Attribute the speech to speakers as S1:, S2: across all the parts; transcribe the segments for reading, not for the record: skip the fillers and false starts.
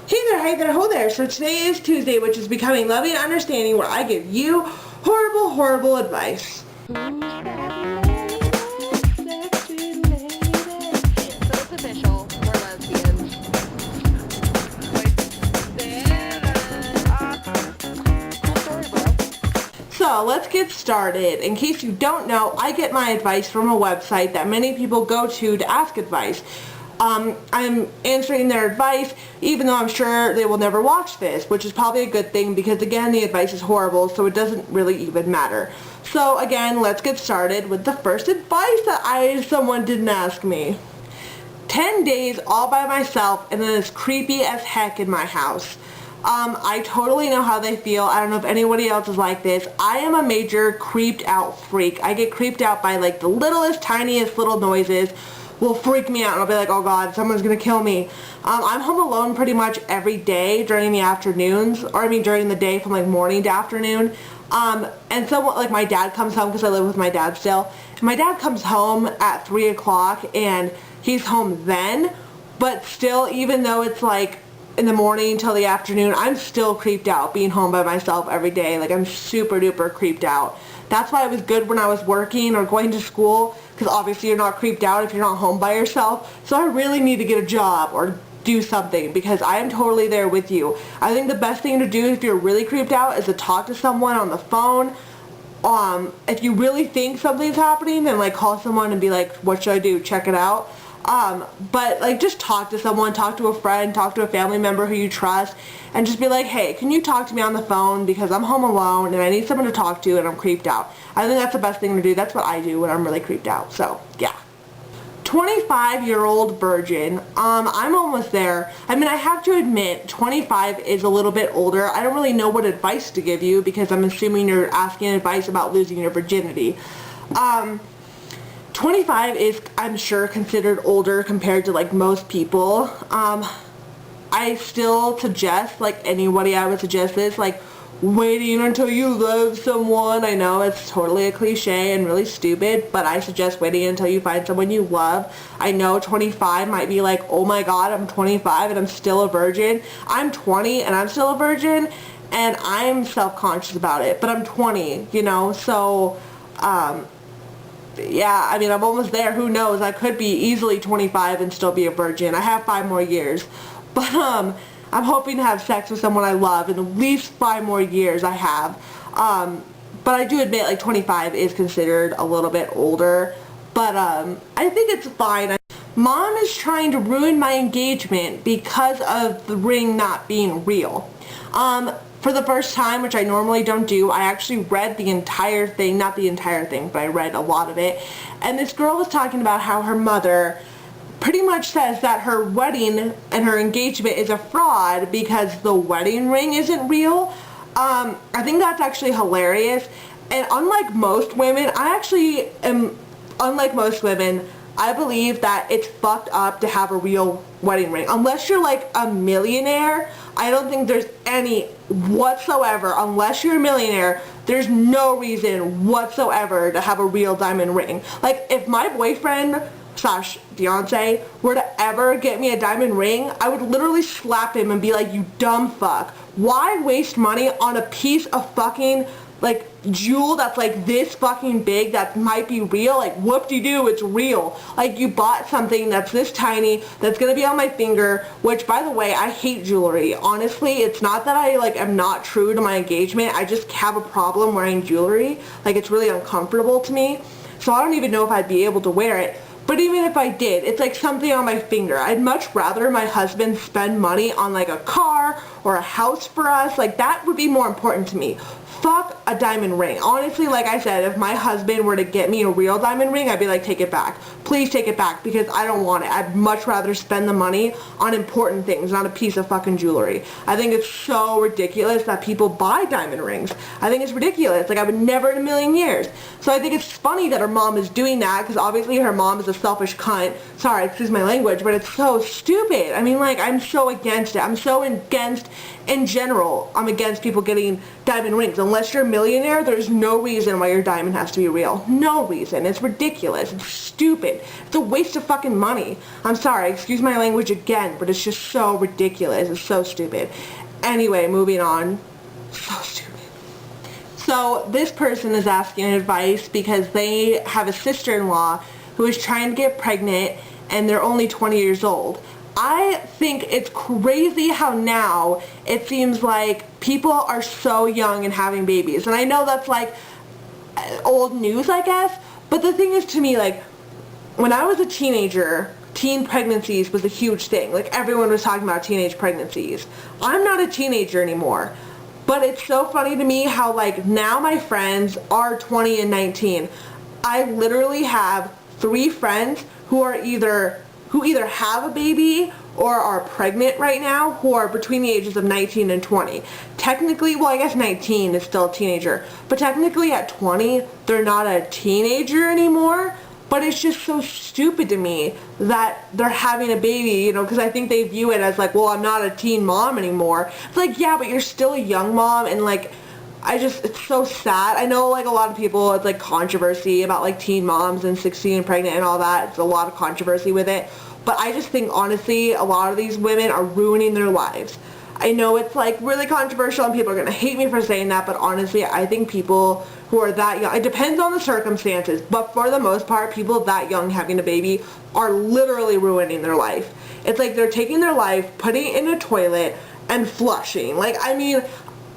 S1: Hey there, ho there. So today is Tuesday, which is Becoming Loving and Understanding, where I give you horrible advice.
S2: So it's official, we're lesbians. Cool story, bro.
S1: So let's get started. In case you don't know, I get my advice from a website that many people go to ask advice. I'm answering their advice, even though I'm sure they will never watch this, which is probably a good thing because, again, the advice is horrible, so it doesn't really even matter. So, again, let's get started with the first advice that someone didn't ask me. 10 days all by myself, and then it's creepy as heck in my house. I totally know how they feel. I don't know if anybody else is like this. I am a major creeped out freak. I get creeped out by like the littlest, tiniest little noises will freak me out, and I'll be like, oh god, someone's gonna kill me. I'm home alone pretty much every day during the afternoons, or I mean during the day from like morning to afternoon. And so like my dad comes home because I live with my dad still. And my dad comes home at 3 o'clock and he's home then, but still, even though it's like in the morning until the afternoon, I'm still creeped out being home by myself every day. Like, I'm super duper creeped out. That's why it was good when I was working or going to school, because obviously you're not creeped out if you're not home by yourself. So I really need to get a job or do something, because I am totally there with you. I think the best thing to do if you're really creeped out is to talk to someone on the phone. If you really think something's happening, then like call someone and be like, what should I do? Check it out. But like just talk to someone, talk to a friend, talk to a family member who you trust, and just be like, hey, can you talk to me on the phone because I'm home alone and I need someone to talk to and I'm creeped out. I think that's the best thing to do. That's what I do when I'm really creeped out. So yeah. 25-year-old virgin. I'm almost there. I mean, I have to admit 25 is a little bit older. I don't really know what advice to give you because I'm assuming you're asking advice about losing your virginity. 25 is, I'm sure, considered older compared to like most people. I still suggest, like anybody I would suggest this, like waiting until you love someone. I know it's totally a cliche and really stupid, but I suggest waiting until you find someone you love. I know 25 might be like, oh my god, I'm 25 and I'm still a virgin. I'm 20 and I'm still a virgin, and I'm self-conscious about it, but I'm 20, you know, so yeah, I mean, I'm almost there. Who knows? I could be easily 25 and still be a virgin. I have 5 more years. But I'm hoping to have sex with someone I love in at least 5 more years. I have. But I do admit, like, 25 is considered a little bit older. But I think it's fine. Mom is trying to ruin my engagement because of the ring not being real. For the first time, which I normally don't do, I actually read the entire thing, not the entire thing, but I read a lot of it, and this girl was talking about how her mother pretty much says that her wedding and her engagement is a fraud because the wedding ring isn't real. I think that's actually hilarious, and unlike most women, I believe that it's fucked up to have a real wedding ring. Unless you're like a millionaire, I don't think there's any whatsoever, unless you're a millionaire, there's no reason whatsoever to have a real diamond ring. Like, if my boyfriend / fiance were to ever get me a diamond ring, I would literally slap him and be like, you dumb fuck. Why waste money on a piece of fucking like jewel that's like this fucking big that might be real? Like, whoop-de-doo, it's real. Like, you bought something that's this tiny that's gonna be on my finger, which, by the way, I hate jewelry. Honestly, it's not that I like am not true to my engagement. I just have a problem wearing jewelry. Like, it's really uncomfortable to me, so I don't even know if I'd be able to wear it. But even if I did, it's like something on my finger. I'd much rather my husband spend money on like a car or a house for us. Like, that would be more important to me. Fuck a diamond ring. Honestly, like I said, if my husband were to get me a real diamond ring, I'd be like, take it back. Please take it back, because I don't want it. I'd much rather spend the money on important things, not a piece of fucking jewelry. I think it's so ridiculous that people buy diamond rings. I think it's ridiculous. Like, I would never in a million years. So I think it's funny that her mom is doing that, because obviously her mom is a selfish cunt. Sorry, excuse my language, but it's so stupid. I mean, like, I'm so against it. I'm so against against, in general, I'm against people getting diamond rings. Unless you're a millionaire, there's no reason why your diamond has to be real. No reason. It's ridiculous. It's stupid. It's a waste of fucking money. I'm sorry, excuse my language again, but it's just so ridiculous. It's so stupid. Anyway, moving on. So stupid. So this person is asking advice because they have a sister-in-law who is trying to get pregnant and they're only 20 years old. I think it's crazy how now it seems like people are so young and having babies. And I know that's like old news, I guess, but the thing is, to me, like, when I was a teenager, teen pregnancies was a huge thing. Like, everyone was talking about teenage pregnancies. I'm not a teenager anymore. But it's so funny to me how, like, now my friends are 20 and 19. I literally have 3 friends who either have a baby or are pregnant right now, who are between the ages of 19 and 20. Technically, well, I guess 19 is still a teenager, but technically at 20, they're not a teenager anymore. But it's just so stupid to me that they're having a baby, you know, because I think they view it as like, well, I'm not a teen mom anymore. It's like, yeah, but you're still a young mom, and like, it's so sad. I know, like, a lot of people, it's like controversy about like teen moms and 16 and pregnant and all that. It's a lot of controversy with it. But I just think, honestly, a lot of these women are ruining their lives. I know it's like really controversial and people are going to hate me for saying that, but honestly, I think people who are that young, it depends on the circumstances, but for the most part, people that young having a baby are literally ruining their life. It's like they're taking their life, putting it in a toilet, and flushing. Like, I mean,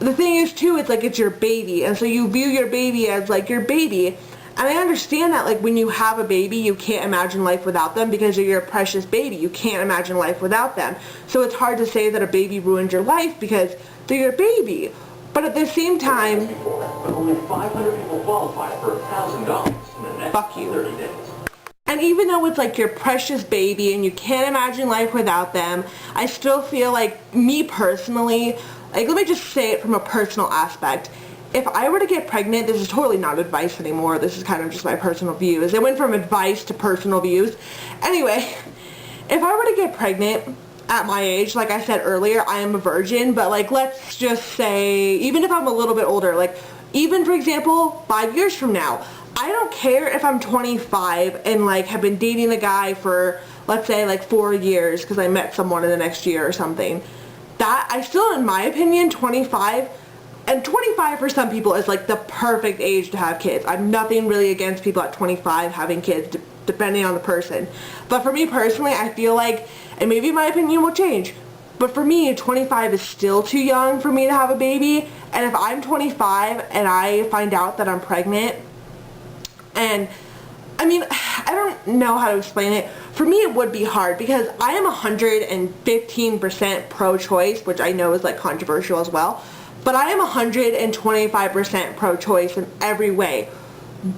S1: the thing is too, it's like it's your baby, and so you view your baby as like your baby. And I understand that, like, when you have a baby, you can't imagine life without them because they're your precious baby. You can't imagine life without them. So it's hard to say that a baby ruined your life because they're your baby. But at the same time,
S3: only 500 people qualify for $1,000 in the next
S1: fuck you.
S3: 30 days.
S1: And even though it's like your precious baby and you can't imagine life without them, I still feel like, me personally, like, let me just say it from a personal aspect. If I were to get pregnant, this is totally not advice anymore, this is kind of just my personal views. It went from advice to personal views. Anyway, if I were to get pregnant at my age, like I said earlier, I am a virgin, but like, let's just say, even if I'm a little bit older, like, even for example, 5 years from now, I don't care if I'm 25 and like have been dating a guy for, let's say, like 4 years because I met someone in the next year or something. That, I still, in my opinion, 25, and 25 for some people is like the perfect age to have kids. I'm nothing really against people at 25 having kids, depending on the person. But for me personally, I feel like, and maybe my opinion will change, but for me, 25 is still too young for me to have a baby. And if I'm 25 and I find out that I'm pregnant, and I mean, I don't know how to explain it. For me, it would be hard because I am 115% pro-choice, which I know is like controversial as well. But I am 125% pro-choice in every way.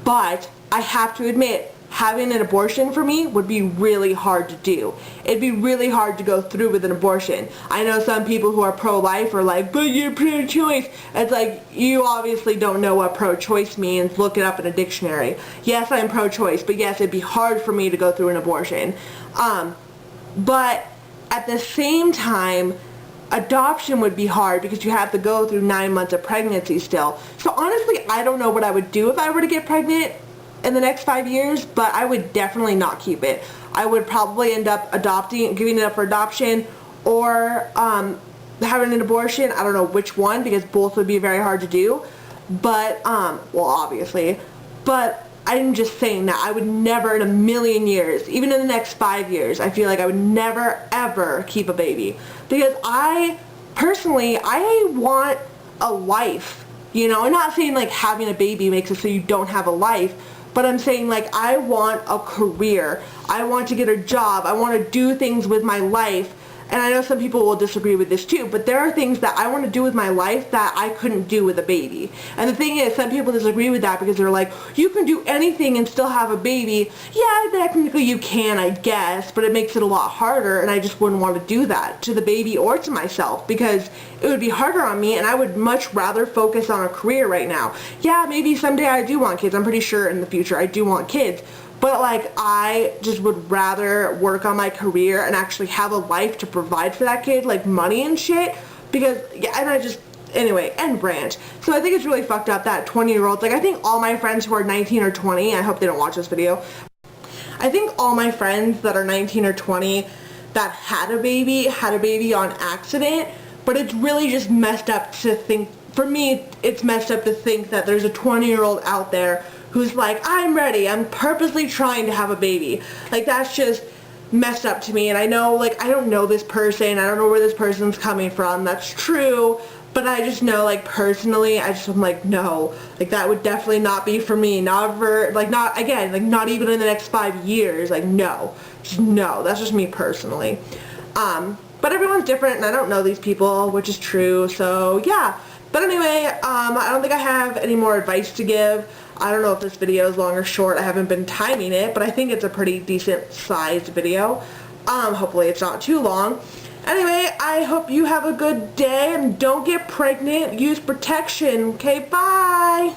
S1: But I have to admit, having an abortion for me would be really hard to do. It'd be really hard to go through with an abortion. I know some people who are pro-life are like, but you're pro-choice. It's like, you obviously don't know what pro-choice means. Look it up in a dictionary. Yes, I'm pro-choice, but yes, it'd be hard for me to go through an abortion. But at the same time, adoption would be hard because you have to go through 9 months of pregnancy still. So honestly, I don't know what I would do if I were to get pregnant in the next 5 years, but I would definitely not keep it. I would probably end up giving it up for adoption, or having an abortion. I don't know which one, because both would be very hard to do. But, well, obviously. But I'm just saying that I would never in a million years, even in the next 5 years, I feel like I would never, ever keep a baby. Because I want a life. You know, I'm not saying like having a baby makes it so you don't have a life, but I'm saying like I want a career. I want to get a job. I want to do things with my life. And I know some people will disagree with this too, but there are things that I want to do with my life that I couldn't do with a baby. And the thing is, some people disagree with that because they're like, you can do anything and still have a baby. Yeah, technically you can, I guess, but it makes it a lot harder, and I just wouldn't want to do that to the baby or to myself because it would be harder on me, and I would much rather focus on a career right now. Yeah, maybe someday I do want kids. I'm pretty sure in the future I do want kids. but like I just would rather work on my career and actually have a life to provide for that kid, like money and shit, because yeah, and I just, anyway, end rant. So I think it's really fucked up that 20-year-olds, like I think all my friends who are 19 or 20, I hope they don't watch this video, I think all my friends that are 19 or 20 that had a baby on accident, but it's really just messed up to think, for me, it's messed up to think that there's a 20-year-old out there who's like, I'm ready, I'm purposely trying to have a baby. Like, that's just messed up to me, and I know, like, I don't know this person, I don't know where this person's coming from, that's true, but I just know, like, personally, I'm like, no, like, that would definitely not be for me, not for, like, not, again, like, not even in the next 5 years, like, no, just no, that's just me personally. But everyone's different, and I don't know these people, which is true, so, yeah. But anyway, I don't think I have any more advice to give. I don't know if this video is long or short. I haven't been timing it, but I think it's a pretty decent sized video. Hopefully it's not too long. Anyway, I hope you have a good day and don't get pregnant. Use protection. Okay, bye!